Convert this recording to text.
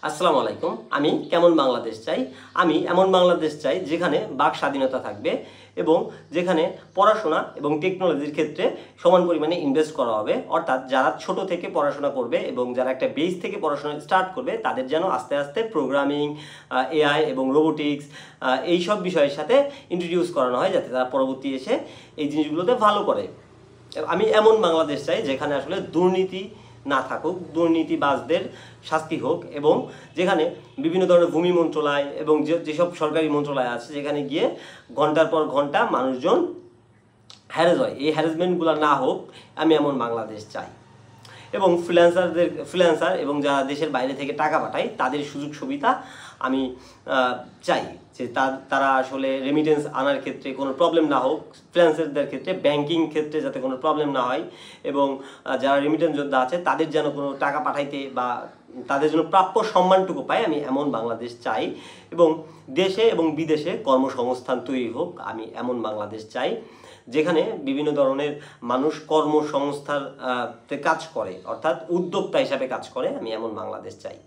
আসসালামু আলাইকুম। আমি কেমন বাংলাদেশ চাই? আমি এমন বাংলাদেশ চাই যেখানে বাক স্বাধীনতা থাকবে এবং যেখানে পড়াশোনা এবং টেকনোলজির ক্ষেত্রে সমান পরিমাণে ইনভেস্ট করা হবে। অর্থাৎ যারা ছোট থেকে পড়াশোনা করবে এবং যারা একটা বেস থেকে পড়াশোনা স্টার্ট করবে তাদের যেন আস্তে আস্তে প্রোগ্রামিং, এআই এবং রোবোটিক্স এইসব বিষয়ের সাথে ইন্ট্রোডিউস করানো হয়, যাতে তারা পরবর্তী এসে এই জিনিসগুলোতে ভালো করে। আমি এমন বাংলাদেশ চাই যেখানে আসলে দুর্নীতি না থাকুক, দুর্নীতিবাজদের শাস্তি হোক, এবং যেখানে বিভিন্ন ধরনের ভূমি মন্ত্রণালয় এবং যেসব সরকারি মন্ত্রণালয় আছে যেখানে গিয়ে ঘন্টার পর ঘন্টা মানুষজন হ্যারেস হয়, এই হ্যারাসমেন্টগুলো না হোক। আমি এমন বাংলাদেশ চাই। এবং ফ্রিল্যান্সার এবং যারা দেশের বাইরে থেকে টাকা পাঠায় তাদের সুযোগ সুবিধা আমি চাই, যে তারা আসলে রেমিটেন্স আনার ক্ষেত্রে কোনো প্রবলেম না হোক, ফ্রিল্যান্সারদের ক্ষেত্রে ব্যাংকিং ক্ষেত্রে যাতে কোনো প্রবলেম না হয়, এবং যারা রেমিটেন্স যোদ্ধা আছে তাদের যেন কোনো টাকা পাঠাইতে বা তাদের জন্য প্রাপ্য সম্মানটুকু পায়, আমি এমন বাংলাদেশ চাই। এবং দেশে এবং বিদেশে কর্মসংস্থান তৈরি হোক, আমি এমন বাংলাদেশ চাই যেখানে বিভিন্ন ধরনের মানুষ কর্মসংস্থার কাজ করে, অর্থাৎ উদ্যোক্তা হিসাবে কাজ করে। আমি এমন বাংলাদেশ চাই।